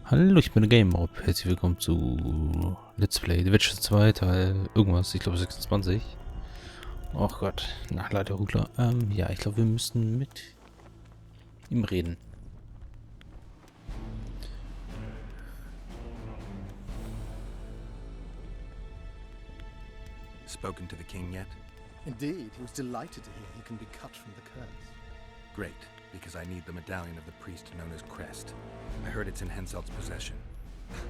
Hallo, ich bin DerGameMop. Herzlich willkommen zu Let's Play Deutsch 2, Teil irgendwas, ich glaube 26. Oh Gott, na leider Ruckler. Ja, ich glaube, wir müssen mit ihm reden. Spoken to the king yet? Indeed, he was delighted to hear he can be cut from the curse. Great, because I need the medallion of the priest known as Crest. I heard it's in Henselt's possession.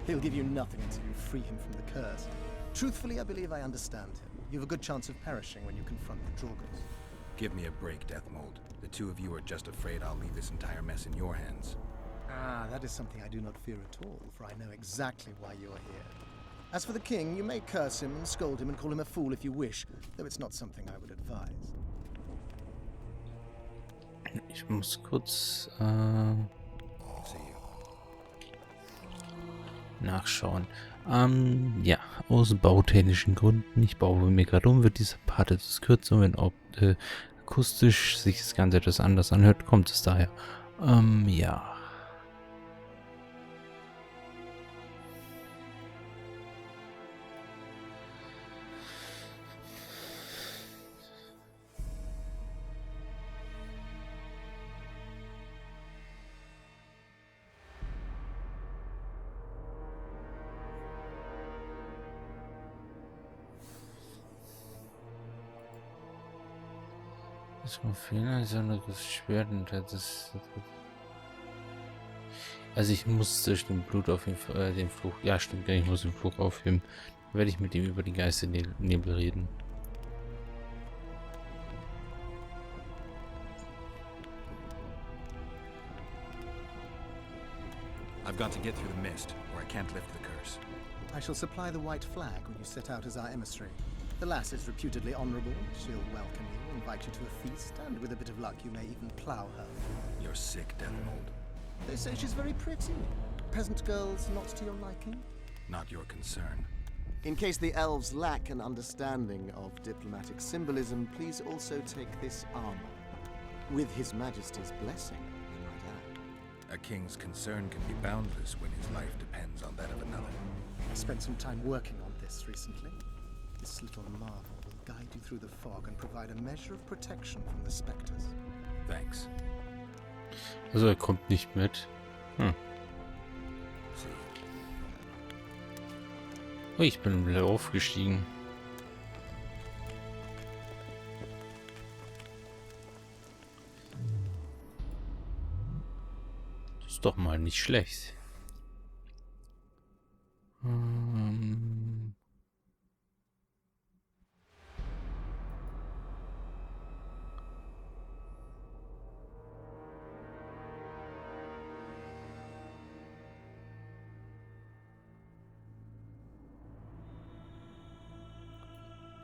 He'll give you nothing until you free him from the curse. Truthfully, I believe I understand him. You have a good chance of perishing when you confront the Draugrs. Give me a break, Deathmold. The two of you are just afraid I'll leave this entire mess in your hands. Ah, that is something I do not fear at all, for I know exactly why you are here. As for the king, you may curse him and scold him and call him a fool if you wish, though it's not something I would advise. Ich muss kurz See you. nachschauen. Ja, aus bautechnischen Gründen, ich baue mir gerade um, wird dieser Part etwas kürzer, wenn akustisch sich das Ganze etwas anders anhört, kommt es daher. Ja. Das war viel besonderes Schwert und das. Also ich muss durch den Blut auf jeden Fall den Fluch. Ja, stimmt, ich muss den Fluch aufheben. Dann werde ich mit ihm über die Nebel reden. I've got to get through the mist, or I can't lift the curse. I shall supply the white flag when you set out as our emissary. The lass is reputedly honorable. She'll welcome you, invite you to a feast, and with a bit of luck you may even plough her. You're sick, Deathmold. They say she's very pretty. Peasant girls not to your liking? Not your concern. In case the elves lack an understanding of diplomatic symbolism, please also take this armor. With His Majesty's blessing, I might add. A king's concern can be boundless when his life depends on that of another. I spent some time working on this recently. This little marvel will guide you through the fog and provide a measure of protection from the specters. Thanks. Also er kommt nicht mit. See you. Oh, ich bin wieder aufgestiegen. Das ist doch mal nicht schlecht.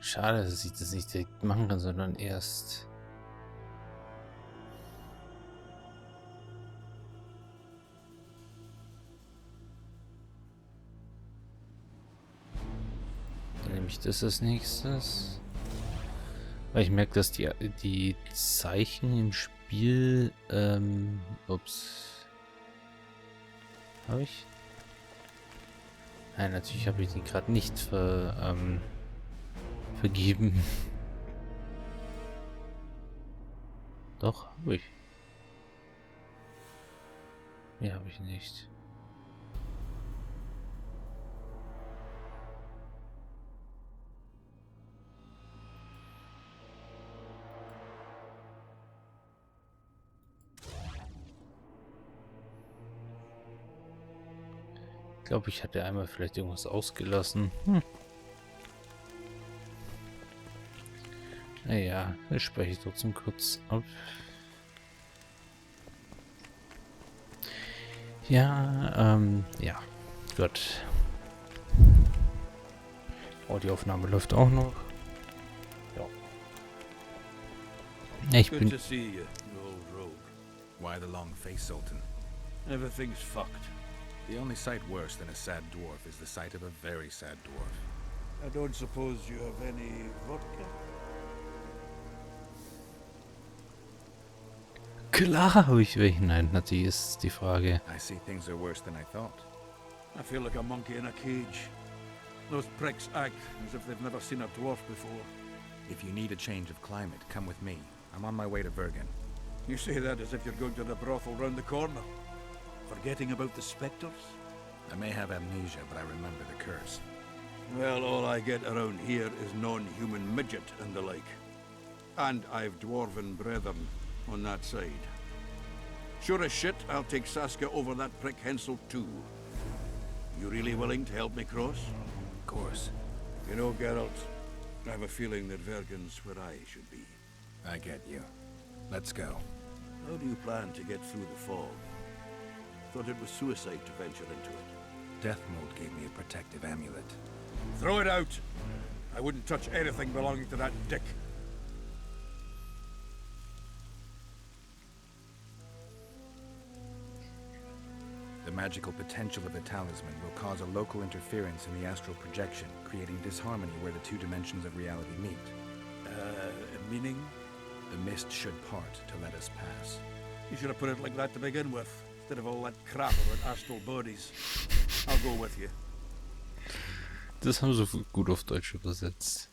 Schade, dass ich das nicht direkt machen kann, sondern erst. Dann nehme ich das als nächstes. Weil ich merke, dass die Zeichen im Spiel. Ups. Habe ich? Nein, natürlich habe ich die gerade nicht vergeben. Doch, habe ich. Nee, habe ich nicht. Ich glaube, ich hatte einmal vielleicht irgendwas ausgelassen. Naja, das spreche ich trotzdem kurz ab. Ja, ja, gut. Oh, die Aufnahme läuft auch noch. Ja. Ich Good bin. to see you, you old rogue. Why the long face, Sultan? Everything's fucked. The only sight worse than a sad dwarf is the sight of a very sad dwarf. I don't suppose you have any vodka? Klar habe ich welchen. Nein, natürlich ist die Frage. I see things are worse than I thought. I feel like a monkey in a cage. Those pricks act as if they've never seen a dwarf before. If you need a change of climate, come with me. I'm on my way to Vergen. You say that as if you're going to the brothel round the corner. Forgetting about the spectres? I may have amnesia, but I remember the curse. Well, all I get around here is non-human midget and the like. And I've dwarven brethren on that side. Sure as shit, I'll take Saskia over that prick Hensel too. You really willing to help me cross? Of course. You know, Geralt, I have a feeling that Vergen's where I should be. I get you. Let's go. How do you plan to get through the fog? Thought it was suicide to venture into it. Death Mode gave me a protective amulet. Throw it out! I wouldn't touch anything belonging to that dick. The magical potential of the talisman will cause a local interference in the astral projection, creating disharmony where the two dimensions of reality meet. Meaning? The mist should part to let us pass. You should have put it like that to begin with, instead of all that crap about astral bodies. I'll go with you. Das haben sie gut auf Deutsch übersetzt.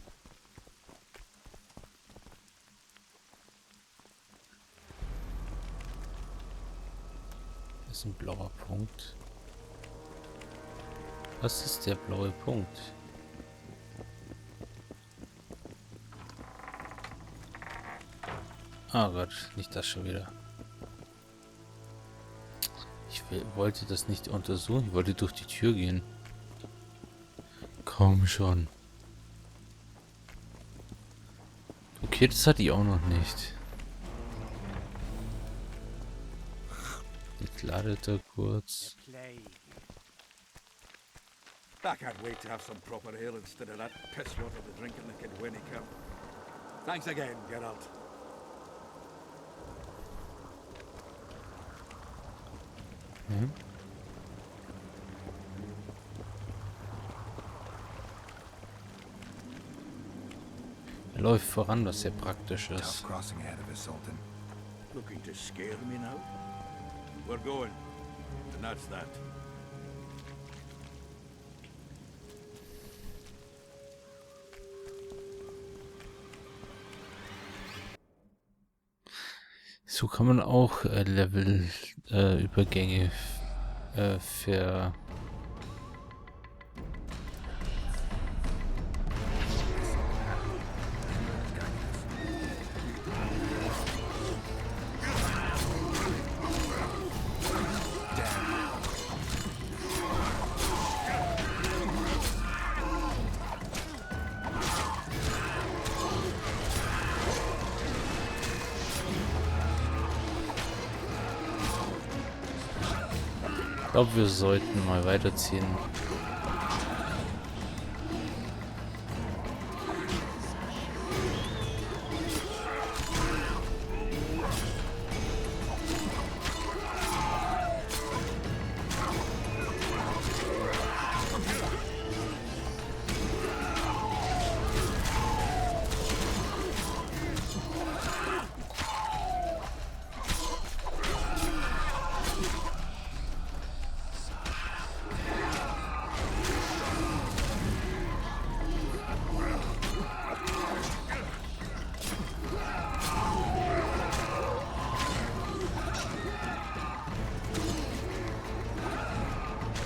Das ist ein blauer Punkt. Was ist der blaue Punkt? Ah Gott, nicht das schon wieder. Ich wollte das nicht untersuchen, ich wollte durch die Tür gehen. Komm schon. Okay, das hatte ich auch noch nicht. Jetzt ladet er kurz. I can't wait to have some proper ale instead of that piss water to drink in the Kidwinny camp. Thanks again, Geralt. Hm? Er läuft voran, was sehr praktisch Tough ist. crossing ahead of us, Sultan. Looking to scare me now? We're going, and that's that. So kann man auch Level-Übergänge ver... Ich glaube, wir sollten mal weiterziehen.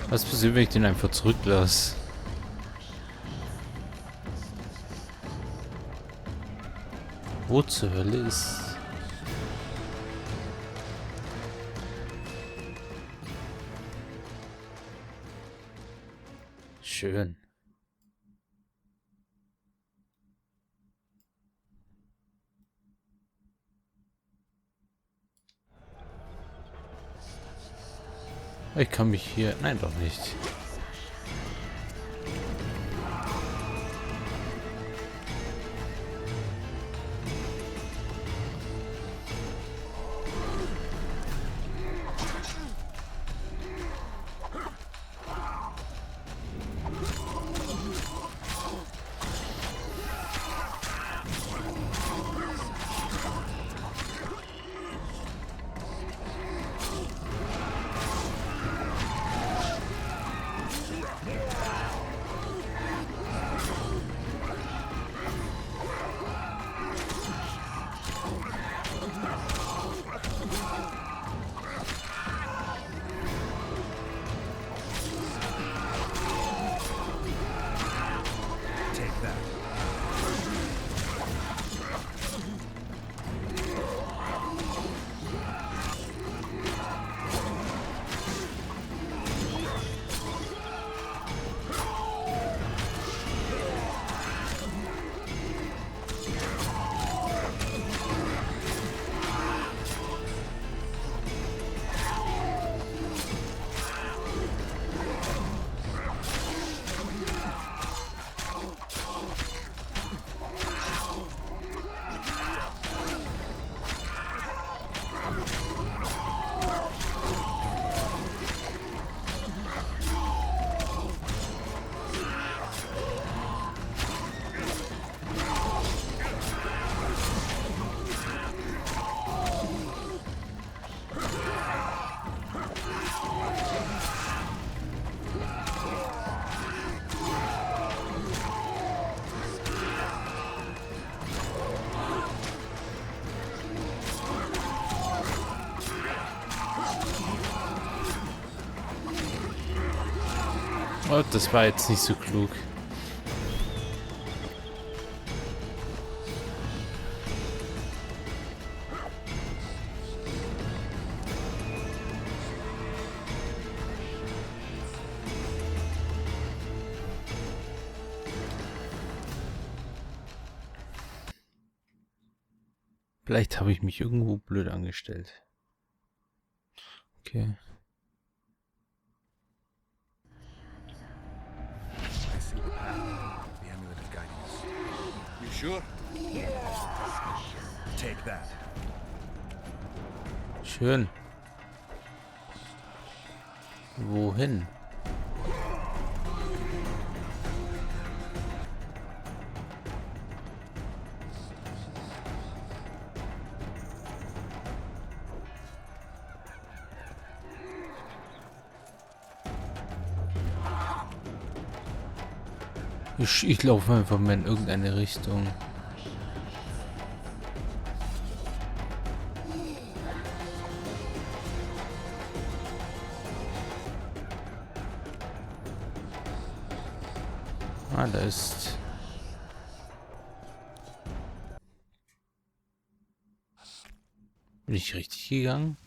Was passiert, wenn ich den einfach zurücklasse? Wo zur Hölle ist... Schön. Ich kann mich hier... Nein, doch nicht. Oh, das war jetzt nicht so klug. Vielleicht habe ich mich irgendwo blöd angestellt. Okay. I see the path. The amulet is guiding us. You sure? Take that. Schön. Wohin? Ich laufe einfach mal in irgendeine Richtung. Ah, da ist... Bin ich richtig gegangen?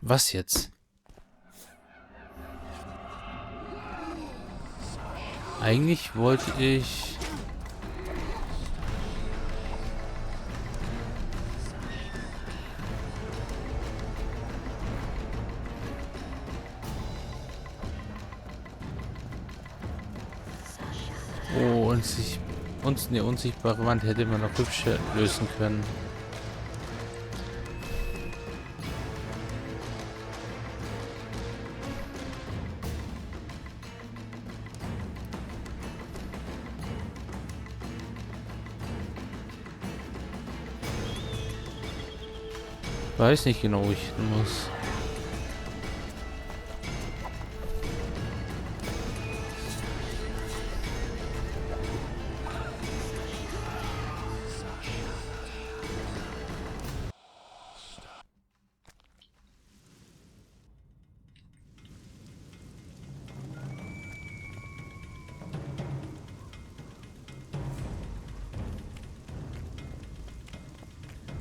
Was jetzt? Eigentlich wollte ich... Oh, uns eine unsichtbare Wand hätte man noch hübscher lösen können. Weiß nicht genau, wo ich hin muss.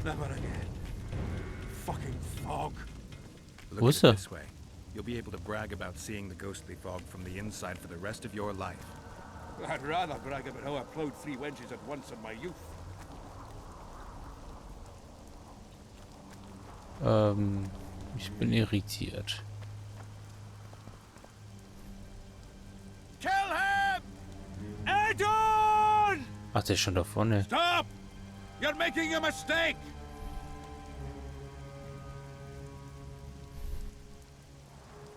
Never again. Fucking fog. Look What's at it up? this way. You'll be able to brag about seeing the ghostly fog from the inside for the rest of your life. I'd rather brag about how I plowed 3 wenches at once in my youth. Ich bin irritiert. Kill him! Edon! Ach, der ist schon da vorne. Stop! You're making a mistake!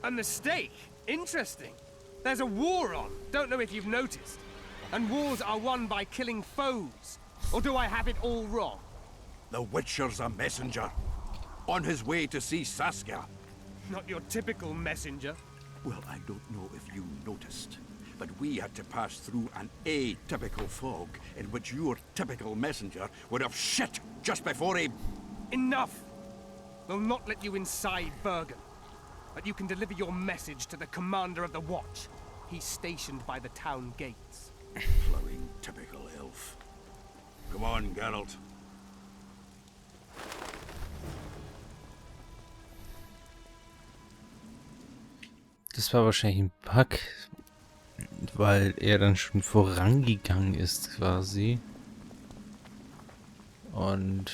A mistake? Interesting. There's a war on. Don't know if you've noticed. And wars are won by killing foes. Or do I have it all wrong? The Witcher's a messenger. On his way to see Saskia. Not your typical messenger. Well, I don't know if you noticed, but we had to pass through an atypical fog in which your typical messenger would have shit just before he... Enough! We'll not let you inside Bergen. But you can deliver your message to the commander of the watch. He's stationed by the town gates. Plowing typical elf. Come on, Geralt. Das war wahrscheinlich ein Bug, weil er dann schon vorangegangen ist quasi. Und...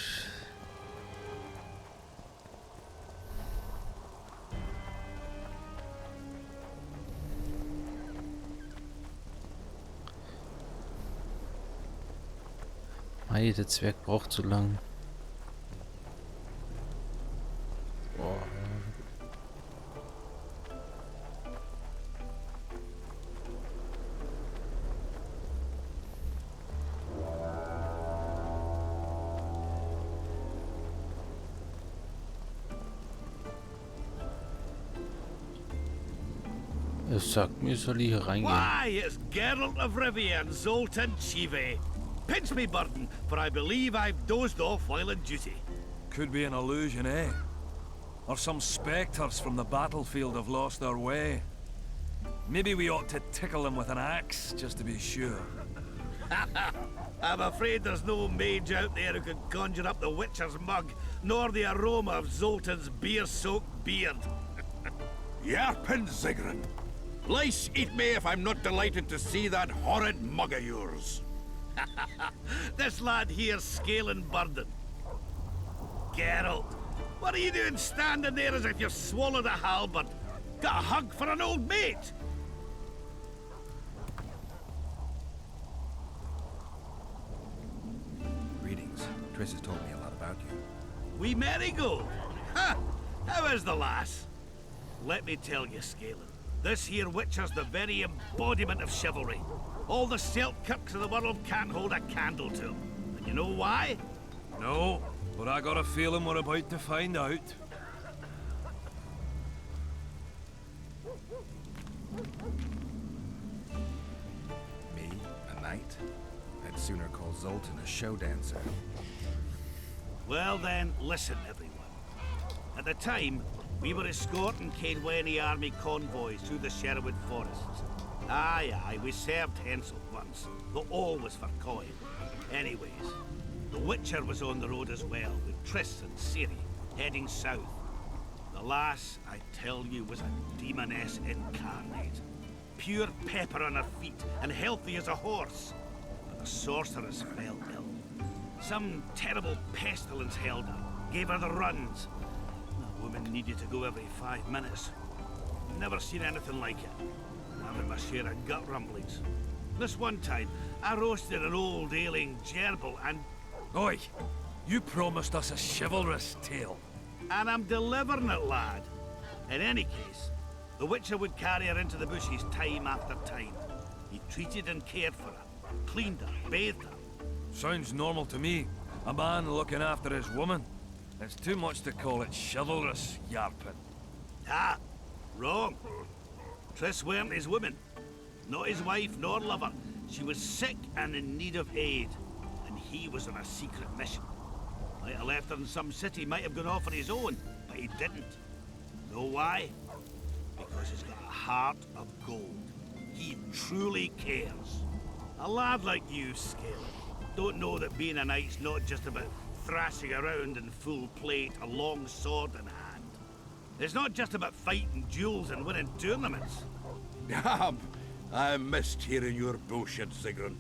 Mei, der Zwerg braucht zu lang. Boah. Es sagt mir, soll ich hier reingehen. Why, it's Geralt of Rivia and Zoltan Chive. Pinch me, Burden, for I believe I've dozed off while on duty. Could be an illusion, eh? Or some spectres from the battlefield have lost their way. Maybe we ought to tickle them with an axe, just to be sure. I'm afraid there's no mage out there who can conjure up the Witcher's mug, nor the aroma of Zoltan's beer-soaked beard. Yarpin Zigrin. Lice eat me if I'm not delighted to see that horrid mug of yours. This lad here's scaling Burden. Geralt, what are you doing standing there as if you've swallowed a halberd? Got a hug for an old mate? Greetings. Triss has told me a lot about you. We Marigold? Ha! How is the lass? Let me tell you, Scalen, this here Witcher's the very embodiment of chivalry. All the Selkirks of the world can't hold a candle to him. And you know why? No, but I got a feeling we're about to find out. Me? A knight? I'd sooner call Zoltan a show dancer. Well then, listen everyone. At the time, we were escorting Caedwene army convoys through the Sherwood forests. Aye, we served Hensel once, though all was for coin. Anyways, the Witcher was on the road as well, with Triss and Ciri, heading south. The lass, I tell you, was a demoness incarnate. Pure pepper on her feet, and healthy as a horse. But the sorceress fell ill. Some terrible pestilence held her, gave her the runs. The woman needed to go every 5 minutes. Never seen anything like it. Having my share of gut rumblings. This one time, I roasted an old ailing gerbil and Oi! You promised us a chivalrous tale. I'm delivering it, lad. In any case, the Witcher would carry her into the bushes time after time. He treated and cared for her, cleaned her, bathed her. Sounds normal to me. A man looking after his woman. It's too much to call it chivalrous, Yarpin. Ah, wrong. Triss weren't his woman. Not his wife nor lover. She was sick and in need of aid. And he was on a secret mission. Might have left her in some city, might have gone off on his own, but he didn't. Know why? Because he's got a heart of gold. He truly cares. A lad like you, Scale, don't know that being a knight's not just about thrashing around in full plate, a long sword in hand. It's not just about fighting duels and winning tournaments. I missed hearing your bullshit, Zigrin.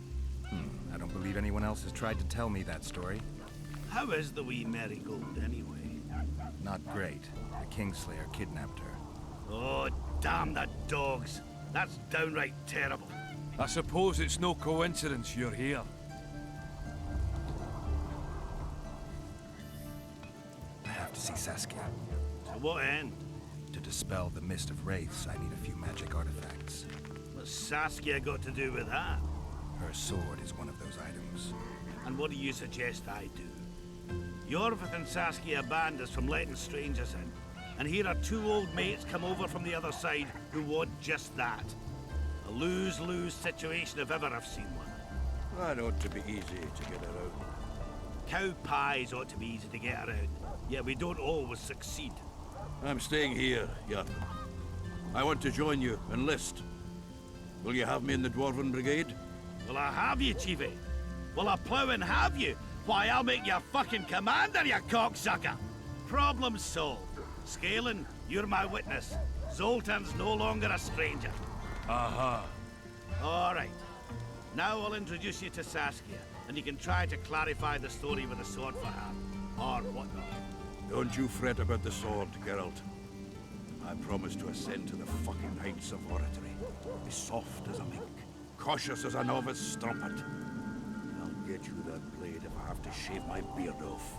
I don't believe anyone else has tried to tell me that story. How is the wee Marigold, anyway? Not great. The Kingslayer kidnapped her. Oh, damn the dogs. That's downright terrible. I suppose it's no coincidence you're here. I have to see Saskia. To what end? To dispel the mist of wraiths, I need a few magic artifacts. What's Saskia got to do with that? Her sword is one of those items. And what do you suggest I do? Yorvith and Saskia banned us from letting strangers in. And here are two old mates come over from the other side who want just that. A lose-lose situation if ever I've seen one. That ought to be easy to get around. Cow pies ought to be easy to get around, yet we don't always succeed. I'm staying here, Yarpin. I want to join you, enlist. Will you have me in the Dwarven Brigade? Will I have you, Chiefy? Will I plough and have you? Why, I'll make you a fucking commander, you cocksucker! Problem solved. Scalen, you're my witness. Zoltan's no longer a stranger. Aha. All right. Now I'll introduce you to Saskia, and you can try to clarify the story with a sword for her, or whatnot. Don't you fret about the sword, Geralt. I promise to ascend to the fucking heights of oratory. Be soft as a mink, cautious as a novice strumpet. I'll get you that blade if I have to shave my beard off.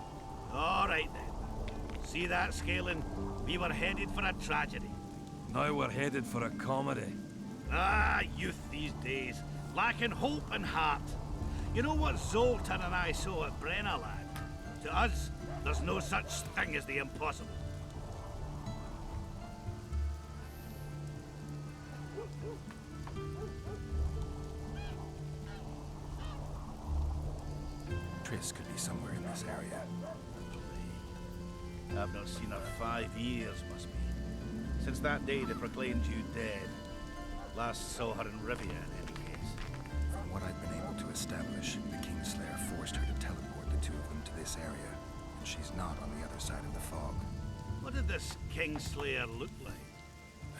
All right then. See that, Scalen? We were headed for a tragedy. Now we're headed for a comedy. Ah, youth these days, lacking hope and heart. You know what Zoltan and I saw at Brenna, lad? To us, there's no such thing as the impossible. Triss could be somewhere in this area. I've not seen her 5 years, must be. Since that day they proclaimed you dead. Last saw her in Rivia, in any case. From what I've been able to establish, the Kingslayer forced her to teleport the two of them to this area, and she's not on the other side of the fog. What did this Kingslayer look like?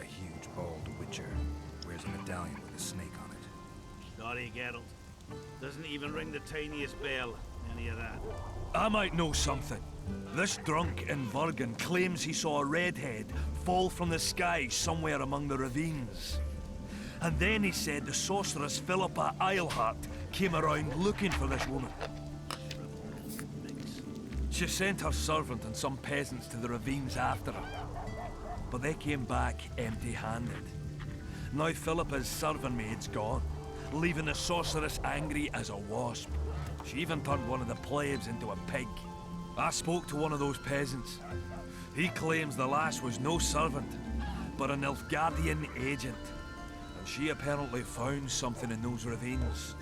A huge, bald witcher. Wears a medallion with a snake on it. Sorry, Geralt. Doesn't even ring the tiniest bell, any of that. I might know something. This drunk in Vergen claims he saw a redhead fall from the sky somewhere among the ravines. And then he said the sorceress Philippa Eilhart came around looking for this woman. She sent her servant and some peasants to the ravines after her. But they came back empty-handed. Now Philippa's servant maid's gone, leaving the sorceress angry as a wasp. She even turned one of the plebs into a pig. I spoke to one of those peasants. He claims the lass was no servant, but an Nilfgaardian agent. And she apparently found something in those ravines.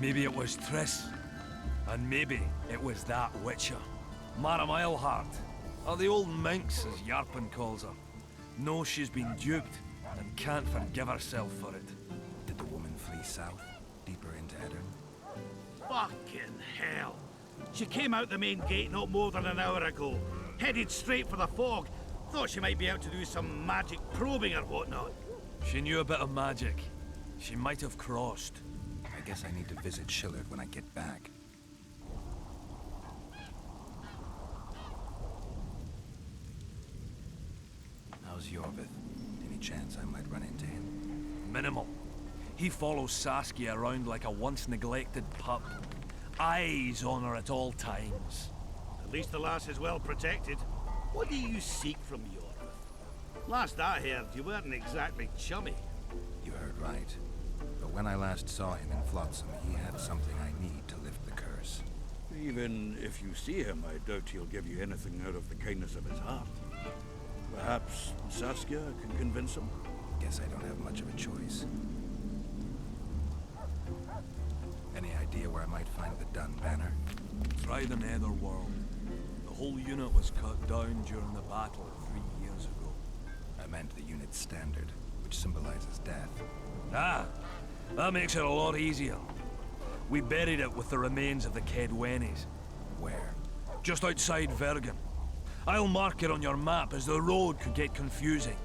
Maybe it was Triss. And maybe it was that witcher. Madame Eilhart, or the old minx as Yarpen calls her, knows she's been duped and can't forgive herself for it. Did the woman flee south, deeper into Eddard? Fucking hell! She came out the main gate not more than an hour ago, headed straight for the fog. Thought she might be out to do some magic probing or whatnot. She knew a bit of magic. She might have crossed. I guess I need to visit Shillard when I get back. How's Yorvith? Any chance I might run into him? Minimal. He follows Saskia around like a once-neglected pup. Eyes on her at all times. At least the lass is well protected. What do you seek from Yorvith? Last I heard, you weren't exactly chummy. You heard right. But when I last saw him in Flotsam, he had something I need to lift the curse. Even if you see him, I doubt he'll give you anything out of the kindness of his heart. Perhaps Saskia can convince him? Guess I don't have much of a choice. Any idea where I might find the Dun banner? Try the Netherworld. The whole unit was cut down during the battle 3 years ago. I meant the unit's standard, which symbolizes death. Ah, that makes it a lot easier. We buried it with the remains of the Kedwenis. Where? Just outside Vergen. I'll mark it on your map as the road could get confusing.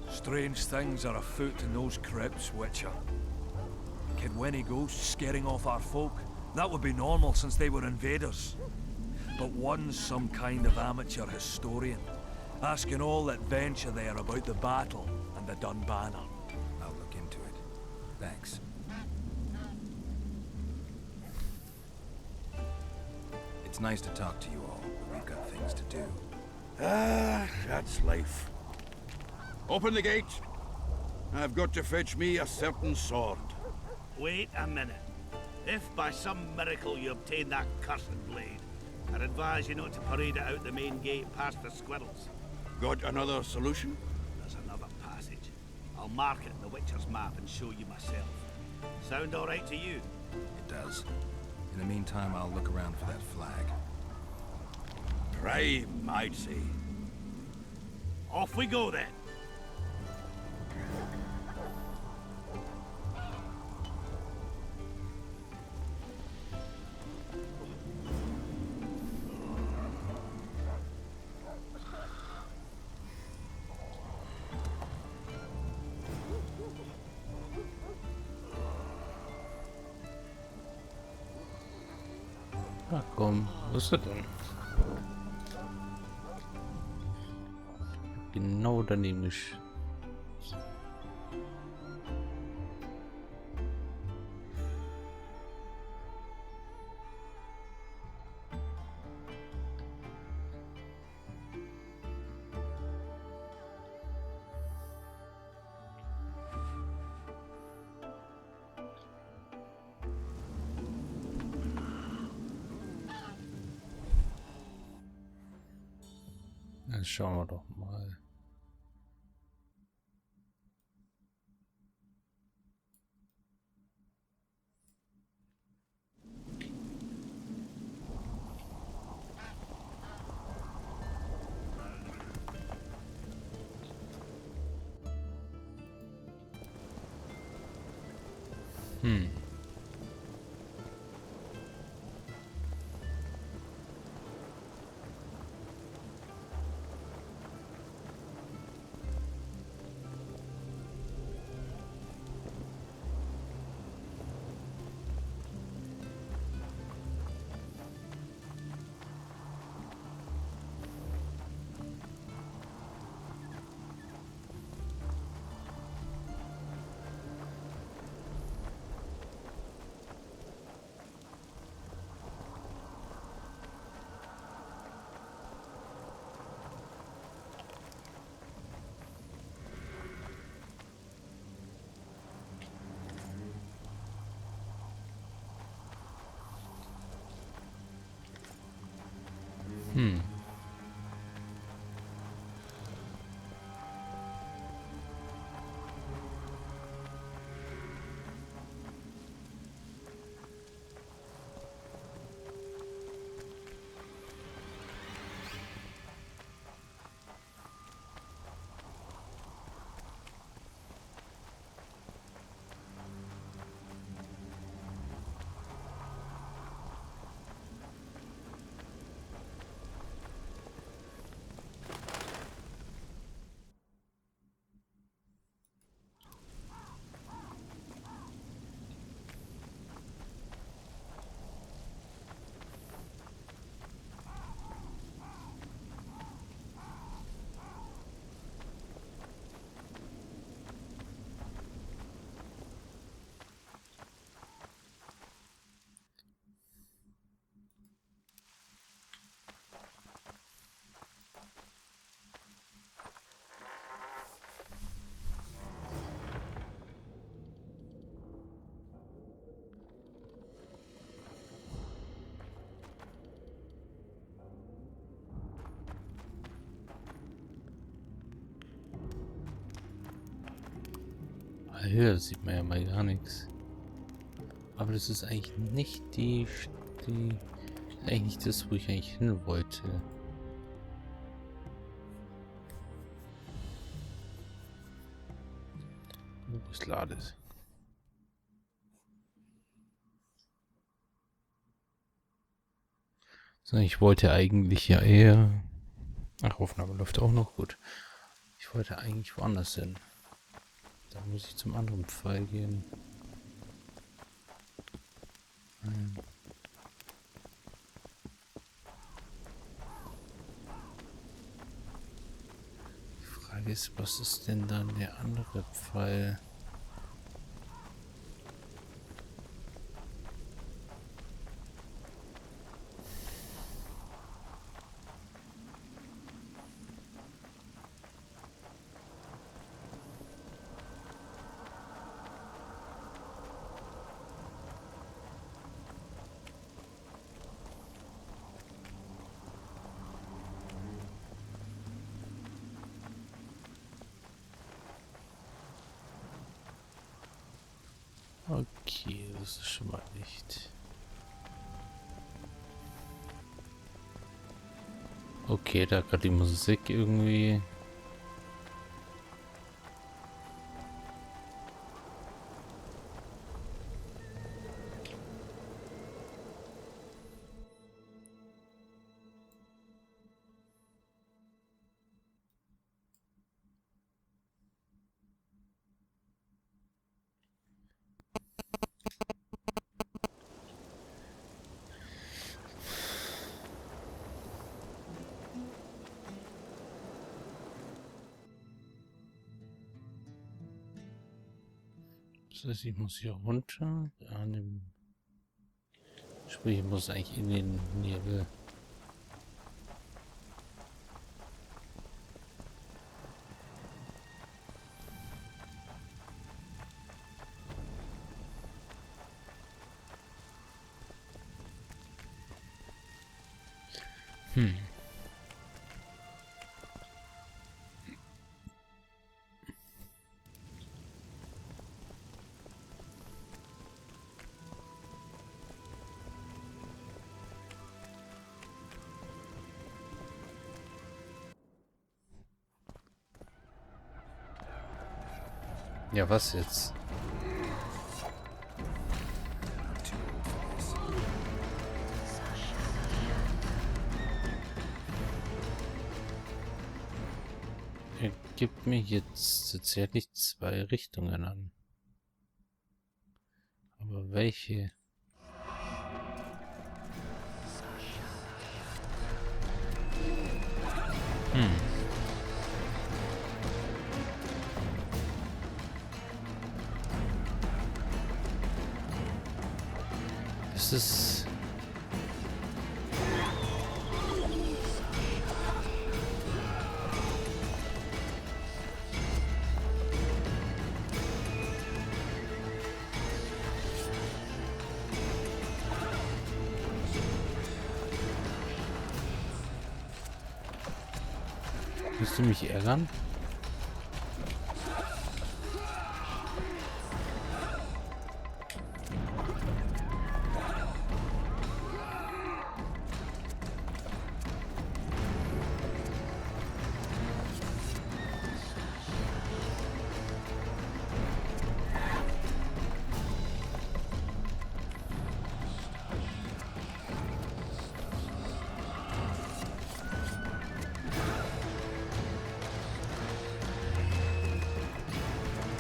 Strange things are afoot in those crypts, Witcher. Kedweni ghosts scaring off our folk. That would be normal since they were invaders. But one's some kind of amateur historian, asking all that venture there about the battle and the Dun banner. I'll look into it. Thanks. It's nice to talk to you all, but we've got things to do. Ah, that's life. Open the gate. I've got to fetch me a certain sword. Wait a minute. If by some miracle you obtain that cursed blade, I'd advise you not to parade it out the main gate past the squirrels. Got another solution? There's another passage. I'll mark it in the Witcher's map and show you myself. Sound all right to you? It does. In the meantime, I'll look around for that flag. Prime, I'd say. Off we go then. Ach komm, was ist das denn? Genau daneben gesch... Dann schauen wir doch mal. Hm. Hier sieht man ja mal gar nichts. Aber das ist eigentlich nicht eigentlich nicht das, wo ich eigentlich hin wollte. Wo ist Lades? So, ich wollte eigentlich ja eher... Ach, Aufnahme läuft auch noch gut. Ich wollte eigentlich woanders hin. Da muss ich zum anderen Pfeil gehen. Die Frage ist, was ist denn dann der andere Pfeil? Okay, das ist schon mal nicht. Okay, da gerade die Musik irgendwie. Das heißt, ich muss hier runter. Sprich, ich muss eigentlich in den Nebel. Ja, was jetzt? Er gibt mir jetzt tatsächlich 2 Richtungen an. Aber welche? Das ist... Willst du mich ärgern?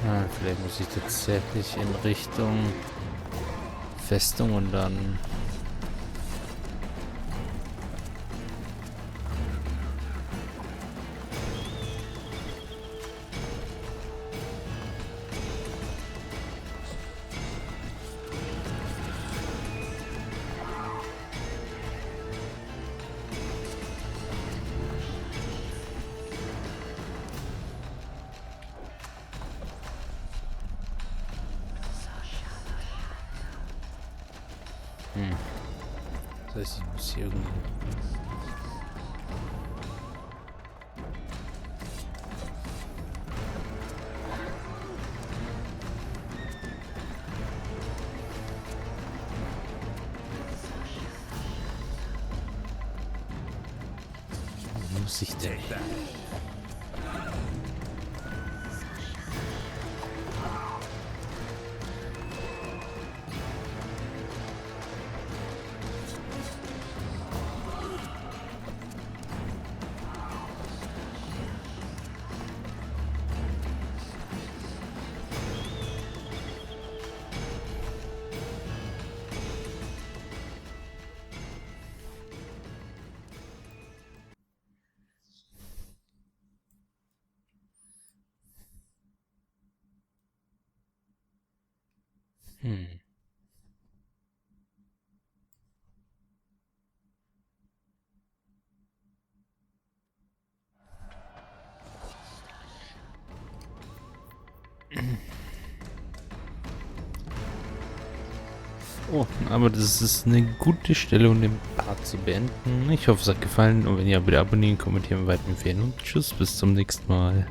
Ah, vielleicht muss ich tatsächlich in Richtung Festung und dann... Das heißt, ich muss hier irgendwie... Wo muss ich denn? Oh, aber das ist eine gute Stelle, um den Part zu beenden. Ich hoffe, es hat gefallen und wenn ja, bitte abonnieren, kommentieren, weiterempfehlen und tschüss, bis zum nächsten Mal.